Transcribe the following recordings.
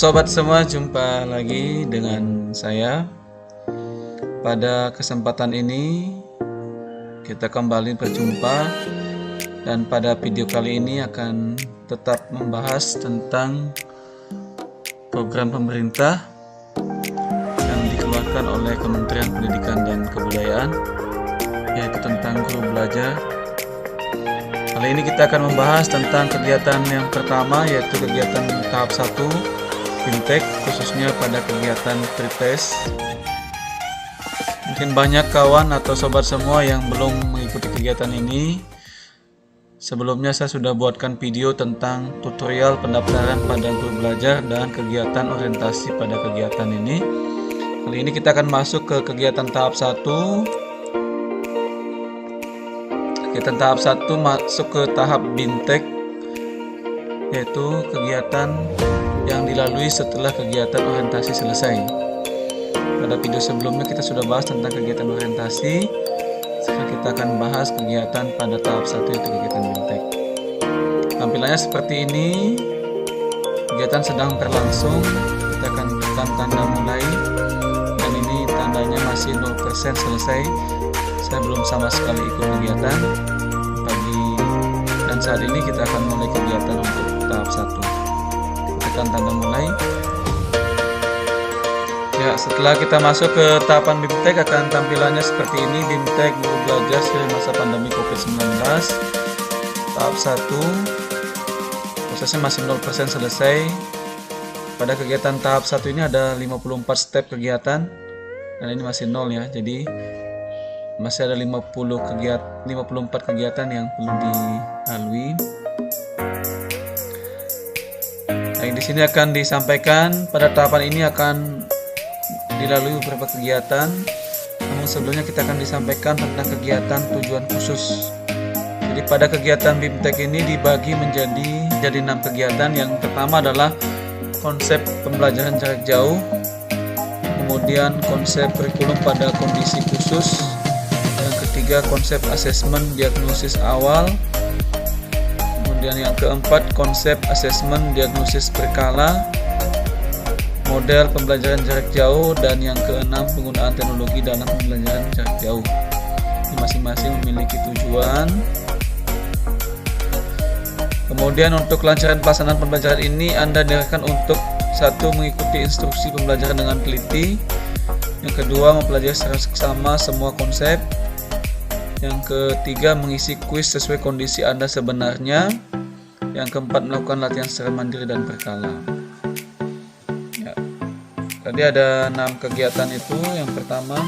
Sobat semua, jumpa lagi dengan saya. Pada kesempatan ini kita kembali berjumpa, dan pada video kali ini akan tetap membahas tentang program pemerintah yang dikeluarkan oleh Kementerian Pendidikan dan Kebudayaan, yaitu tentang guru belajar. Kali ini kita akan membahas tentang kegiatan yang pertama, yaitu kegiatan tahap 1 BIMTEK, khususnya pada kegiatan pretest. Mungkin banyak kawan atau sobat semua yang belum mengikuti kegiatan ini. Sebelumnya saya sudah buatkan video tentang tutorial pendaftaran pada guru belajar dan kegiatan orientasi pada kegiatan ini. Kali ini kita akan masuk ke kegiatan tahap 1. Kegiatan tahap 1 masuk ke tahap BIMTEK, yaitu kegiatan yang dilalui setelah kegiatan orientasi selesai. Pada video sebelumnya kita sudah bahas tentang kegiatan orientasi. Sekarang kita akan bahas kegiatan pada tahap 1, yaitu kegiatan BIMTEK. Tampilannya seperti ini. Kegiatan sedang berlangsung. Kita akan tekan tanda mulai, dan ini tandanya masih 0% selesai. Saya belum sama sekali ikut kegiatan dan saat ini kita akan mulai kegiatan untuk tahap 1. Tekan tanda mulai. Ya, setelah kita masuk ke tahapan BIMTEK, akan tampilannya seperti ini. BIMTEK guru belajar selama masa pandemi COVID-19 tahap 1. Prosesnya masih 0% selesai. Pada kegiatan tahap 1 ini ada 54 step kegiatan, dan ini masih 0 ya. Jadi masih ada 54 kegiatan yang perlu dilalui. Nah, di sini akan disampaikan pada tahapan ini akan dilalui beberapa kegiatan. Namun sebelumnya kita akan disampaikan tentang kegiatan tujuan khusus. Jadi pada kegiatan BIMTEK ini dibagi menjadi 6 kegiatan. Yang pertama adalah konsep pembelajaran jarak jauh, kemudian konsep kurikulum pada kondisi khusus, yang ketiga konsep asesmen diagnosis awal, kemudian yang keempat konsep asesmen diagnosis berkala, model pembelajaran jarak jauh, dan yang keenam penggunaan teknologi dalam pembelajaran jarak jauh. Ini masing-masing memiliki tujuan. Kemudian untuk kelancaran pelaksanaan pembelajaran ini, Anda diarahkan untuk 1. Mengikuti instruksi pembelajaran dengan teliti. Yang kedua, mempelajari secara seksama semua konsep. Yang ketiga, mengisi kuis sesuai kondisi Anda sebenarnya. Yang keempat, melakukan latihan secara mandiri dan berkala. Ya. Tadi ada 6 kegiatan itu. Yang pertama,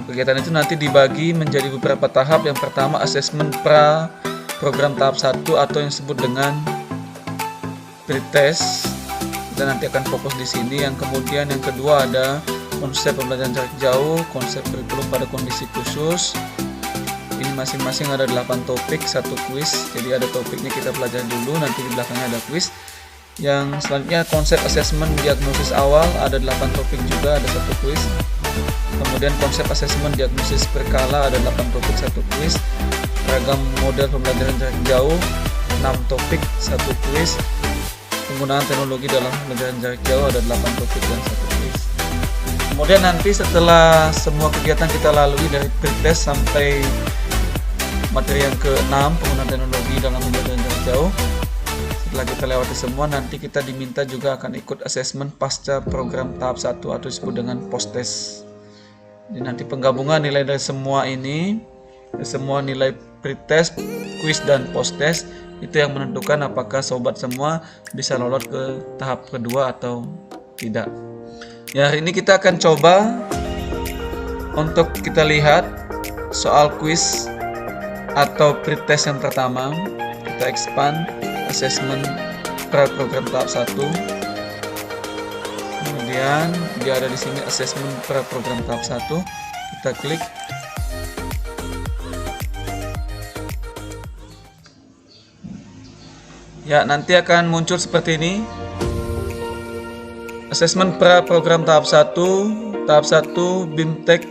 kegiatan itu nanti dibagi menjadi beberapa tahap. Yang pertama, asesmen pra program tahap 1 atau yang disebut dengan pretest. Kita nanti akan fokus di sini. Yang kemudian yang kedua ada konsep pembelajaran jarak jauh, konsep kurikulum pada kondisi khusus. Ini masing-masing ada 8 topik, 1 kuis. Jadi ada topiknya kita pelajari dulu, nanti di belakangnya ada kuis. Yang selanjutnya konsep asesmen diagnosis awal, ada 8 topik juga, ada 1 kuis. Kemudian konsep asesmen diagnosis berkala, ada 8 topik, 1 kuis. Ragam model pembelajaran jarak jauh, 6 topik, 1 kuis. Penggunaan teknologi dalam pembelajaran jarak jauh, ada 8 topik dan 1 kuis. Kemudian nanti setelah semua kegiatan kita lalui dari pretest sampai materi yang ke-6, penggunaan teknologi dalam pembelajaran jarak jauh, setelah kita lewati semua, nanti kita diminta juga akan ikut asesmen pasca program tahap 1 atau disebut dengan post-test. Jadi nanti penggabungan nilai dari semua ini, semua nilai pretest, kuis, dan post-test, itu yang menentukan apakah sobat semua bisa lolos ke tahap kedua atau tidak. Ya, hari ini kita akan coba untuk kita lihat soal kuis atau pretest yang pertama. Kita expand asesmen pra program tahap 1. Kemudian dia ada di sini asesmen pra program tahap 1. Kita klik. Ya, nanti akan muncul seperti ini. Asesmen pra program tahap 1, tahap 1 BIMTEK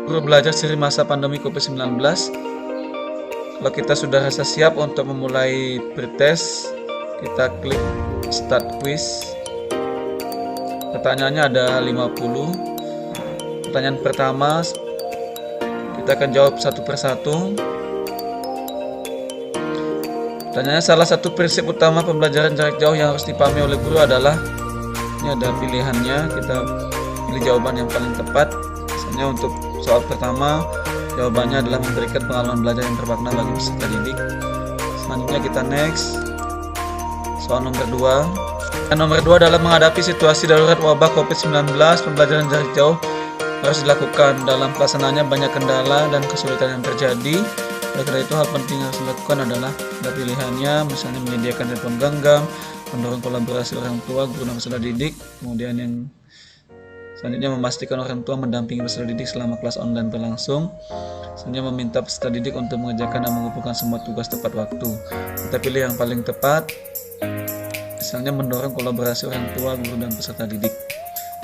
guru belajar seri masa pandemi COVID-19. Kalau kita sudah rasa siap untuk memulai pretest, kita klik start quiz. Pertanyaannya ada 50. Pertanyaan pertama kita akan jawab satu persatu. Pertanyaannya, salah satu prinsip utama pembelajaran jarak jauh yang harus dipahami oleh guru adalah, ini ada pilihannya, kita pilih jawaban yang paling tepat. Misalnya untuk soal pertama, jawabannya adalah memberikan pengalaman belajar yang bermakna bagi peserta didik. Selanjutnya kita next. Soal nomor 2. Nomor 2 adalah menghadapi situasi darurat wabah COVID-19, pembelajaran jarak jauh harus dilakukan. Dalam pelaksanaannya banyak kendala dan kesulitan yang terjadi. Oleh karena itu, hal penting yang harus dilakukan adalah ada pilihannya, misalnya menyediakan telepon genggam, mendorong kolaborasi orang tua, guru dan peserta didik. Kemudian yang selanjutnya memastikan orang tua mendampingi peserta didik selama kelas online berlangsung. Selanjutnya meminta peserta didik untuk mengerjakan dan mengumpulkan semua tugas tepat waktu. Kita pilih yang paling tepat, misalnya mendorong kolaborasi orang tua, guru dan peserta didik.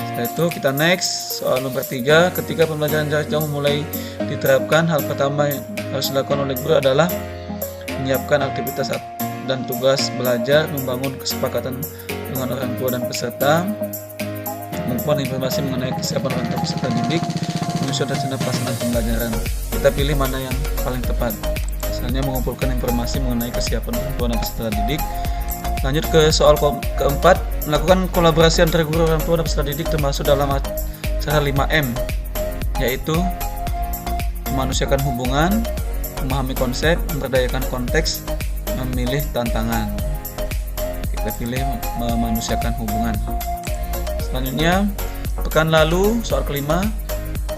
Setelah itu kita next. Soal nomor 3. Ketika pembelajaran jarak jauh mulai diterapkan, hal pertama yang harus dilakukan oleh guru adalah menyiapkan aktivitas dan tugas belajar, membangun kesepakatan dengan orang tua dan peserta, mengumpulkan informasi mengenai kesiapan orang tua peserta didik, menyusun rencana pelaksanaan pembelajaran. Kita pilih mana yang paling tepat. Misalnya mengumpulkan informasi mengenai kesiapan orang tua dan peserta didik. Lanjut ke soal keempat, melakukan kolaborasi antara guru, orang tua dan peserta didik termasuk dalam acara 5M, yaitu memanusiakan hubungan, memahami konsep, memberdayakan konteks, memilih tantangan. Kita pilih memanusiakan hubungan. Selanjutnya, pekan lalu soal kelima,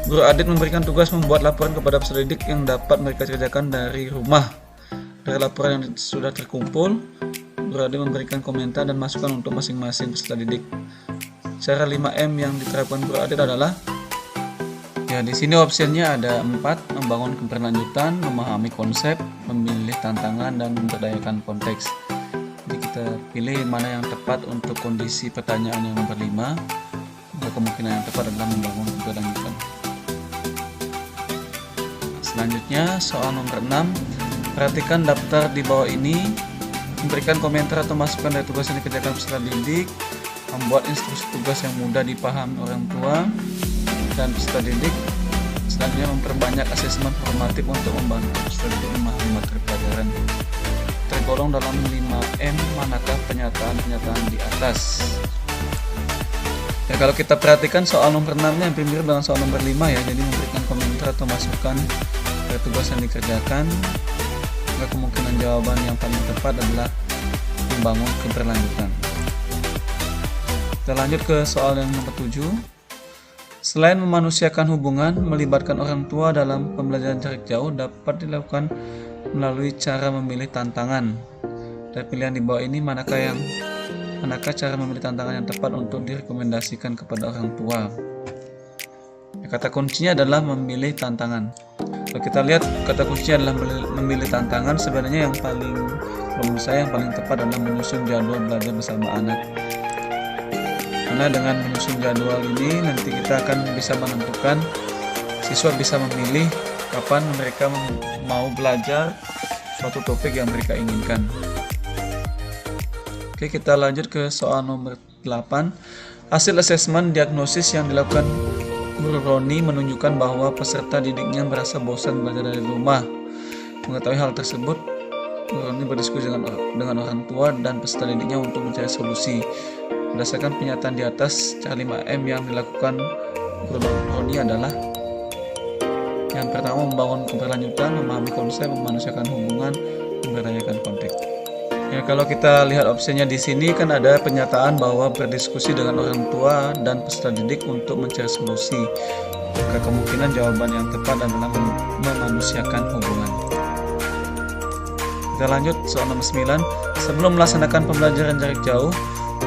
guru Adit memberikan tugas membuat laporan kepada peserta didik yang dapat mereka kerjakan dari rumah. Dari laporan yang sudah terkumpul, guru Adit memberikan komentar dan masukan untuk masing-masing peserta didik. Cara 5M yang diterapkan guru Adit adalah, ya di sini opsinya ada 4, membangun keberlanjutan, memahami konsep, memilih tantangan, dan memberdayakan konteks. Jadi kita pilih mana yang tepat untuk kondisi pertanyaan yang nomor 5. Maka kemungkinan yang tepat adalah membangun keberlanjutan. Selanjutnya soal nomor 6. Perhatikan daftar di bawah ini, memberikan komentar atau masukan dari tugas yang dikerjakan peserta didik, membuat instruksi tugas yang mudah dipahami orang tua dan peserta didik. Selanjutnya memperbanyak asesmen formatif untuk membantu peserta didik memahami materi pelajaran. Tergolong dalam 5M manakah pernyataan-pernyataan di atas? Ya, kalau kita perhatikan soal nomor 6 nya hampir mirip dengan soal nomor 5 ya. Jadi memberikan komentar atau masukan dari tugas yang dikerjakan. Kemungkinan jawaban yang paling tepat adalah membangun keberlanjutan. Kita lanjut ke soal yang nomor 7. Selain memanusiakan hubungan, melibatkan orang tua dalam pembelajaran jarak jauh dapat dilakukan melalui cara memilih tantangan. Dari pilihan di bawah ini, manakah cara memilih tantangan yang tepat untuk direkomendasikan kepada orang tua? Ya, kata kuncinya adalah memilih tantangan. Kalau kita lihat kata kuncinya adalah memilih tantangan, sebenarnya yang paling tepat adalah menyusun jadwal belajar bersama anak. Karena dengan menyusun jadwal ini nanti kita akan bisa menentukan, siswa bisa memilih kapan mereka mau belajar suatu topik yang mereka inginkan. Oke, kita lanjut ke soal nomor 8. Hasil asesmen diagnosis yang dilakukan Guru Roni menunjukkan bahwa peserta didiknya merasa bosan belajar dari rumah. Mengetahui hal tersebut, Guru Roni berdiskusi dengan orang tua dan peserta didiknya untuk mencari solusi. Berdasarkan pernyataan di atas, cara 5M yang dilakukan Guru Roni adalah, yang pertama, membangun keberlanjutan, memahami konsep, memanusiakan hubungan, memberdayakan konteks. Ya, kalau kita lihat opsinya di sini kan ada pernyataan bahwa berdiskusi dengan orang tua dan peserta didik untuk mencari solusi. Maka kemungkinan jawaban yang tepat adalah memanusiakan hubungan. Kita lanjut soal nomor 9. Sebelum melaksanakan pembelajaran jarak jauh,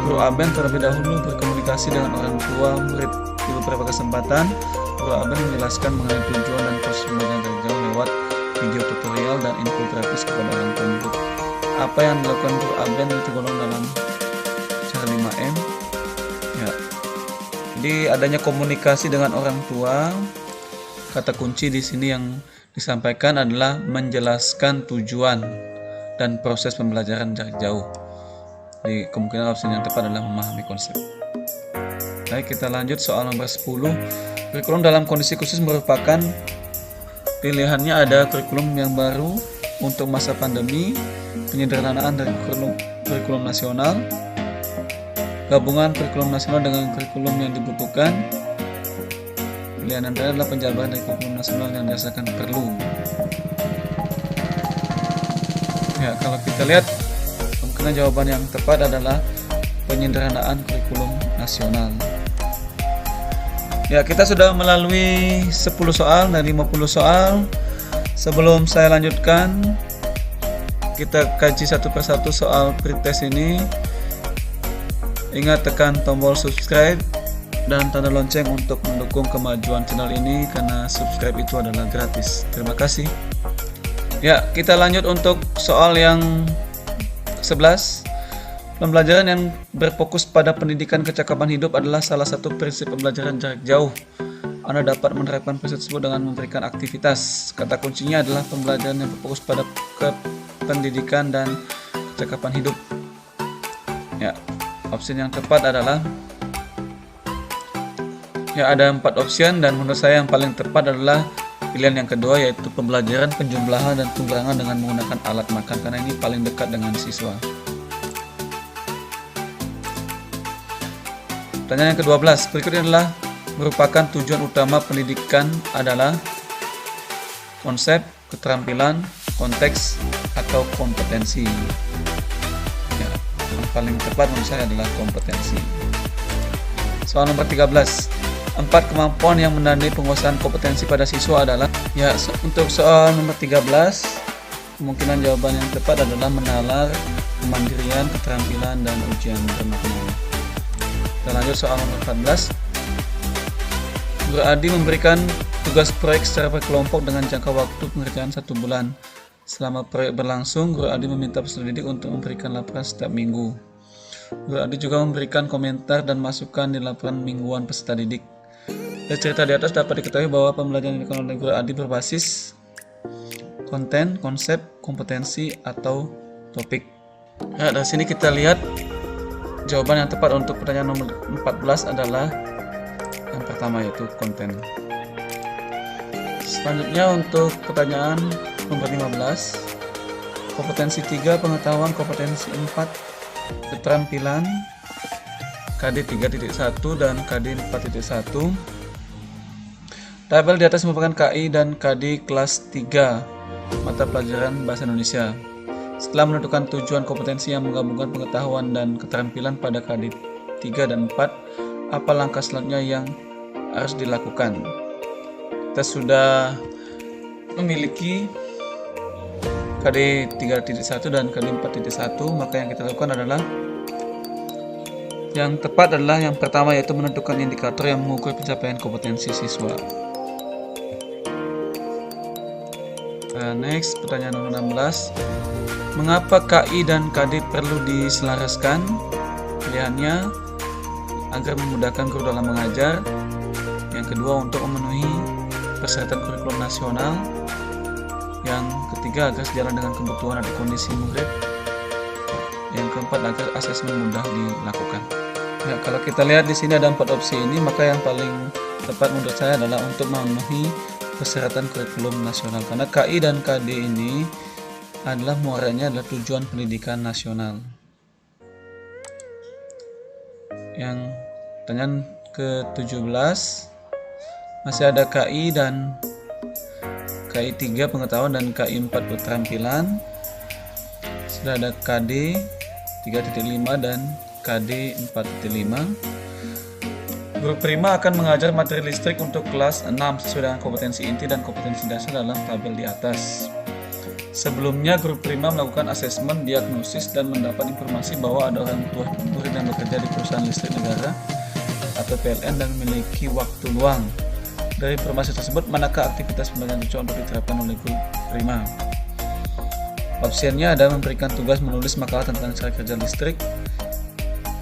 Guru Aben terlebih dahulu berkomunikasi dengan orang tua murid. Di beberapa kesempatan, Guru Aben menjelaskan mengenai tujuan dan proses pembelajaran jarak jauh lewat video tutorial dan infografis kepada orang tua murid. Apa yang dilakukan Guru Aben tergolong dalam cara 5M? Ya. Jadi adanya komunikasi dengan orang tua. Kata kunci di sini yang disampaikan adalah menjelaskan tujuan dan proses pembelajaran jarak jauh. Jadi kemungkinan opsi yang tepat adalah memahami konsep. Baik, kita lanjut soal nomor 10. Kurikulum dalam kondisi khusus merupakan pilihannya ada kurikulum yang baru untuk masa pandemi, penyederhanaan dari kurikulum nasional, gabungan kurikulum nasional dengan kurikulum yang dibutuhkan. Pilihan antara adalah penjabaran dari kurikulum nasional yang dirasakan perlu. Ya, kalau kita lihat kemungkinan jawaban yang tepat adalah penyederhanaan kurikulum nasional. Ya, kita sudah melalui 10 soal dari 50 soal. Sebelum saya lanjutkan, kita kaji satu persatu soal pretest ini. Ingat tekan tombol subscribe dan tanda lonceng untuk mendukung kemajuan channel ini, karena subscribe itu adalah gratis. Terima kasih. Ya, kita lanjut untuk soal yang 11. Pembelajaran yang berfokus pada pendidikan kecakapan hidup adalah salah satu prinsip pembelajaran jarak jauh. Anda dapat menerapkan prinsip tersebut dengan memberikan aktivitas. Kata kuncinya adalah pembelajaran yang berfokus pada pendidikan dan kecakapan hidup. Ya, opsi yang tepat adalah ada 4 opsi, dan menurut saya yang paling tepat adalah pilihan yang kedua, yaitu pembelajaran penjumlahan dan pengurangan dengan menggunakan alat makan, karena ini paling dekat dengan siswa. Pertanyaan yang ke-12, berikutnya adalah merupakan tujuan utama pendidikan adalah konsep, keterampilan, konteks, atau kompetensi. Ya, yang paling tepat menurut saya adalah kompetensi. Soal nomor 13, 4 kemampuan yang menandai penguasaan kompetensi pada siswa adalah, ya, untuk soal nomor 13 kemungkinan jawaban yang tepat adalah menalar, kemandirian, keterampilan, dan ujian bermakna. Kita lanjut soal nomor 14. Guru Adi memberikan tugas proyek secara berkelompok dengan jangka waktu pengerjaan 1 bulan. Selama proyek berlangsung, Guru Adi meminta peserta didik untuk memberikan laporan setiap minggu. Guru Adi juga memberikan komentar dan masukan di laporan mingguan peserta didik. Dari cerita di atas dapat diketahui bahwa pembelajaran yang dilakukan oleh Guru Adi berbasis konten, konsep, kompetensi, atau topik. Nah, dari sini kita lihat jawaban yang tepat untuk pertanyaan nomor 14 adalah yang pertama, yaitu konten. Selanjutnya untuk pertanyaan nomor 15, kompetensi 3 pengetahuan, kompetensi 4 keterampilan, KD 3.1 dan KD 4.1. Tabel di atas merupakan KI dan KD kelas 3 mata pelajaran Bahasa Indonesia. Setelah menentukan tujuan kompetensi yang menggabungkan pengetahuan dan keterampilan pada KD 3 dan 4, apa langkah selanjutnya yang harus dilakukan? Kita sudah memiliki KD 3.1 dan KD 4.1, maka yang kita lakukan adalah, yang tepat adalah yang pertama, yaitu menentukan indikator yang mengukur pencapaian kompetensi siswa. Next, pertanyaan nomor 16. Mengapa KI dan KD perlu diselaraskan? Pilihannya agar memudahkan guru dalam mengajar. Yang kedua, untuk memenuhi persyaratan kurikulum nasional. Yang ketiga, agar sejalan dengan kebutuhan atau kondisi murid. Yang keempat, agar asesmen mudah dilakukan. Ya, kalau kita lihat di sini ada 4 opsi ini, maka yang paling tepat menurut saya adalah untuk memenuhi persyaratan kurikulum nasional, karena KI dan KD ini adalah muaranya adalah tujuan pendidikan nasional. Yang pertanyaan ke-17 masih ada KI dan KI 3 pengetahuan dan KI 4 keterampilan. Sudah ada KD 3.5 dan KD 4.5. Guru Prima akan mengajar materi listrik untuk kelas 6 sesuai dengan kompetensi inti dan kompetensi dasar dalam tabel di atas. Sebelumnya, Guru Prima melakukan asesmen diagnosis dan mendapat informasi bahwa ada orang tua murid yang bekerja di perusahaan listrik negara atau PLN dan memiliki waktu luang. Dari informasi tersebut, manakah aktivitas pembelajaran cocok untuk diterapkan oleh Guru Prima? Opsinya ada memberikan tugas menulis makalah tentang cara kerja listrik.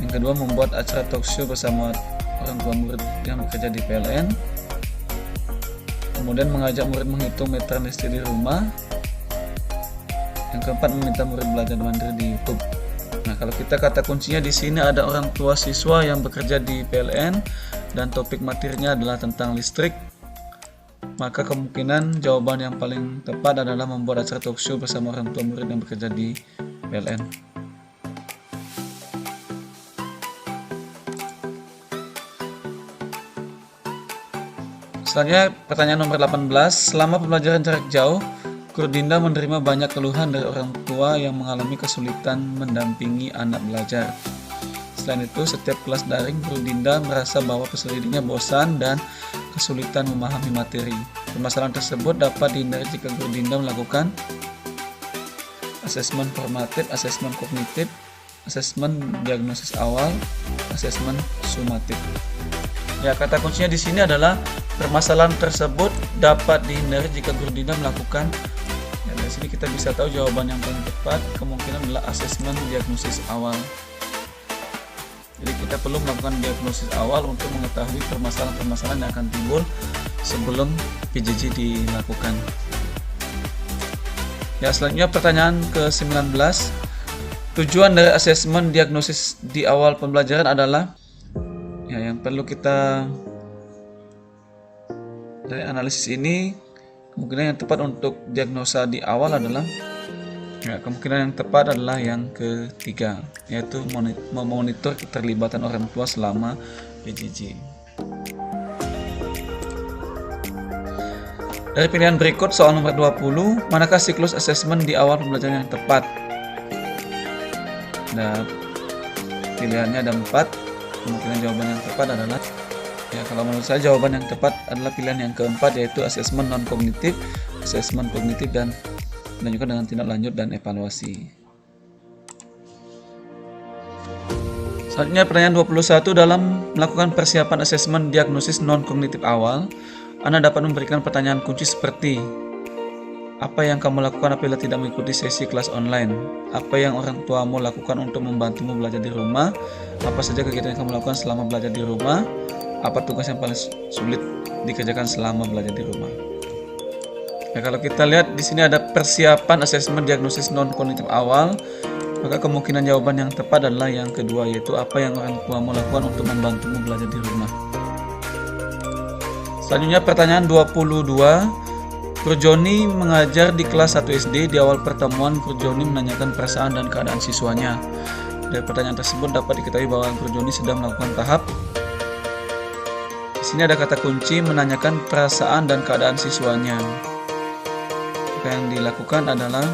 Yang kedua, membuat acara talk show bersama orang tua murid yang bekerja di PLN. Kemudian mengajak murid menghitung meteran listrik di rumah. Yang keempat, meminta murid belajar mandiri di YouTube. Nah, kalau kita kata kuncinya di sini ada orang tua siswa yang bekerja di PLN dan topik materinya adalah tentang listrik. Maka kemungkinan jawaban yang paling tepat adalah membuat acara talk show bersama orang tua murid yang bekerja di PLN. Selanjutnya pertanyaan nomor 18. Selama pembelajaran jarak jauh, Guru Dinda menerima banyak keluhan dari orang tua yang mengalami kesulitan mendampingi anak belajar. Selain itu, setiap kelas daring, Guru Dinda merasa bahwa peserta didiknya bosan dan kesulitan memahami materi. Permasalahan tersebut dapat dihindari jika Guru Dinda melakukan asesmen formatif, asesmen kognitif, asesmen diagnosis awal, asesmen sumatif. Ya, kata kuncinya di sini adalah permasalahan tersebut dapat dihindari jika Guru Dinda melakukan. Ya, dari sini kita bisa tahu jawaban yang paling tepat kemungkinan adalah asesmen diagnosis awal. Jadi kita perlu melakukan diagnosis awal untuk mengetahui permasalahan-permasalahan yang akan timbul sebelum PJJ dilakukan. Ya, selanjutnya pertanyaan ke-19. Tujuan dari asesmen diagnosis di awal pembelajaran adalah, ya, yang perlu kita dari analisis ini, kemungkinan yang tepat untuk diagnosa di awal adalah, ya, kemungkinan yang tepat adalah yang ketiga, yaitu memonitor keterlibatan orang tua selama PJJ. Dari pilihan berikut, soal nomor 20, manakah siklus asesmen di awal pembelajaran yang tepat? Nah, pilihannya ada 4. Kemungkinan jawaban yang tepat adalah, ya, kalau menurut saya jawaban yang tepat adalah pilihan yang keempat, yaitu asesmen non-kognitif, asesmen kognitif, dan dilanjutkan dengan tindak lanjut dan evaluasi. Selanjutnya pertanyaan 21. Dalam melakukan persiapan asesmen diagnosis non-kognitif awal, Anda dapat memberikan pertanyaan kunci seperti: apa yang kamu lakukan apabila tidak mengikuti sesi kelas online? Apa yang orang tuamu lakukan untuk membantumu belajar di rumah? Apa saja kegiatan yang kamu lakukan selama belajar di rumah? Apa tugas yang paling sulit dikerjakan selama belajar di rumah? Ya, kalau kita lihat di sini ada persiapan asesmen diagnosis non-kognitif awal, maka kemungkinan jawaban yang tepat adalah yang kedua, yaitu apa yang orang tuamu lakukan untuk membantumu belajar di rumah. Selanjutnya pertanyaan 22. Guru Joni mengajar di kelas 1 SD. Di awal pertemuan, Guru Joni menanyakan perasaan dan keadaan siswanya. Dari pertanyaan tersebut dapat diketahui bahwa Guru Joni sedang melakukan tahap. Di sini ada kata kunci menanyakan perasaan dan keadaan siswanya. Apa yang dilakukan adalah,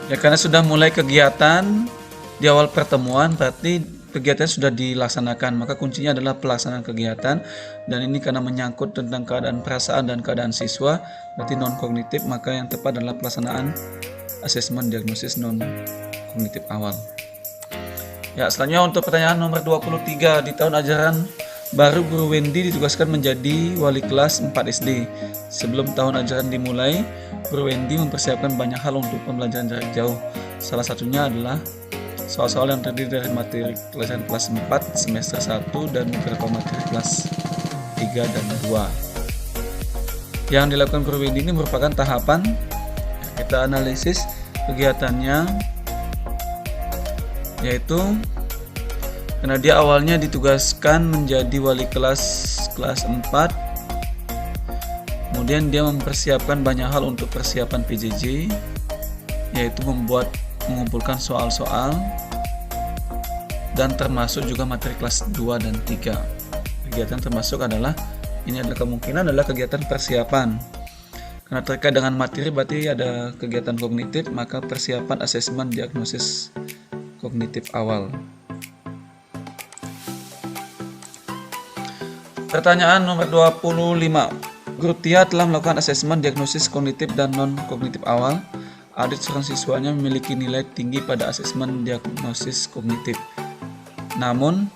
ya, karena sudah mulai kegiatan di awal pertemuan, berarti kegiatan sudah dilaksanakan, maka kuncinya adalah pelaksanaan kegiatan. Dan ini karena menyangkut tentang keadaan perasaan dan keadaan siswa, berarti non-kognitif, maka yang tepat adalah pelaksanaan asesmen diagnosis non-kognitif awal. Ya, selanjutnya untuk pertanyaan nomor 23. Di tahun ajaran baru, Guru Wendy ditugaskan menjadi wali kelas 4 SD. Sebelum tahun ajaran dimulai, Guru Wendy mempersiapkan banyak hal untuk pembelajaran jarak jauh. Salah satunya adalah soal-soal yang terdiri dari materi pelajaran kelas 4 semester 1 dan beberapa materi kelas 3 dan 2. Yang dilakukan Guru Wendy ini merupakan tahapan. Kita analisis kegiatannya, yaitu karena dia awalnya ditugaskan menjadi wali kelas 4, kemudian dia mempersiapkan banyak hal untuk persiapan PJJ, yaitu mengumpulkan soal-soal dan termasuk juga materi kelas 2 dan 3. Kegiatan termasuk adalah, ini adalah kemungkinan adalah kegiatan persiapan. Karena terkait dengan materi berarti ada kegiatan kognitif, maka persiapan asesmen diagnosis kognitif awal. Pertanyaan nomor 25. Guru Tia telah melakukan asesmen diagnosis kognitif dan non-kognitif awal. Adik seorang siswanya memiliki nilai tinggi pada asesmen diagnosis kognitif. Namun,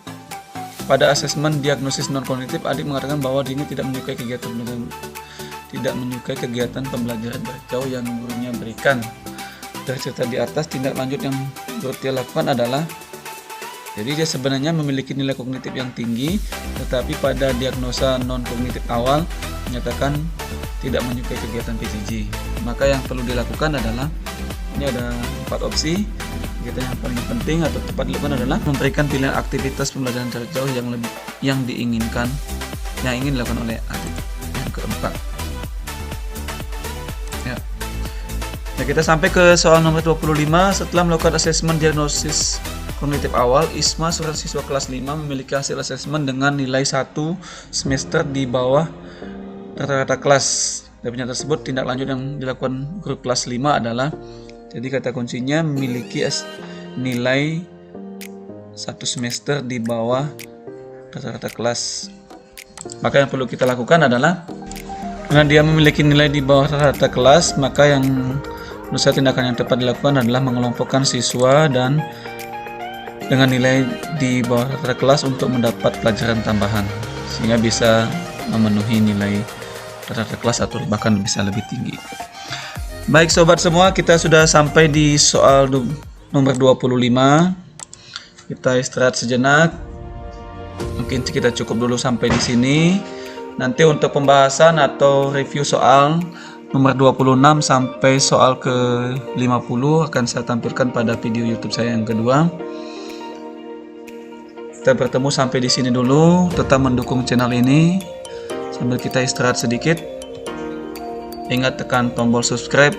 pada asesmen diagnosis non-kognitif, adik mengatakan bahwa dia tidak menyukai kegiatan pembelajaran jarak jauh yang gurunya berikan. Dari cerita di atas, tindak lanjut yang Guru Tia lakukan adalah, Jadi dia sebenarnya memiliki nilai kognitif yang tinggi, tetapi pada diagnosa non-kognitif awal menyatakan tidak menyukai kegiatan PJJ. Maka yang perlu dilakukan adalah, ini ada 4 opsi. Kegiatan yang paling penting atau tepat dilakukan adalah memberikan pilihan aktivitas pembelajaran jarak jauh yang diinginkan, yang ingin dilakukan oleh adik. Yang keempat. Ya. Nah, kita sampai ke soal nomor 25. Setelah melakukan asesmen diagnosis kognitif awal, ISMA surat siswa kelas 5 memiliki hasil asesmen dengan nilai 1 semester di bawah rata-rata kelas. Dari pernyataan tersebut, tindak lanjut yang dilakukan guru kelas 5 adalah, jadi kata kuncinya memiliki nilai 1 semester di bawah rata-rata kelas. Maka yang perlu kita lakukan adalah, karena dia memiliki nilai di bawah rata-rata kelas, maka yang menurut saya tindakan yang tepat dilakukan adalah mengelompokkan siswa dan dengan nilai di bawah rata-rata kelas untuk mendapat pelajaran tambahan, sehingga bisa memenuhi nilai rata-rata kelas atau bahkan bisa lebih tinggi. Baik sobat semua, kita sudah sampai di soal nomor 25. Kita istirahat sejenak. Mungkin kita cukup dulu sampai di sini. Nanti untuk pembahasan atau review soal nomor 26 sampai soal ke 50 akan saya tampilkan pada video YouTube saya yang kedua. Kita bertemu sampai di sini dulu. Tetap mendukung channel ini sambil kita istirahat sedikit. Ingat tekan tombol subscribe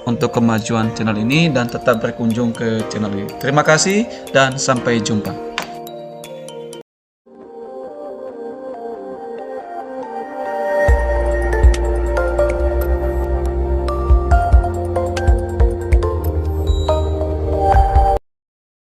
untuk kemajuan channel ini dan tetap berkunjung ke channel ini. Terima kasih dan sampai jumpa.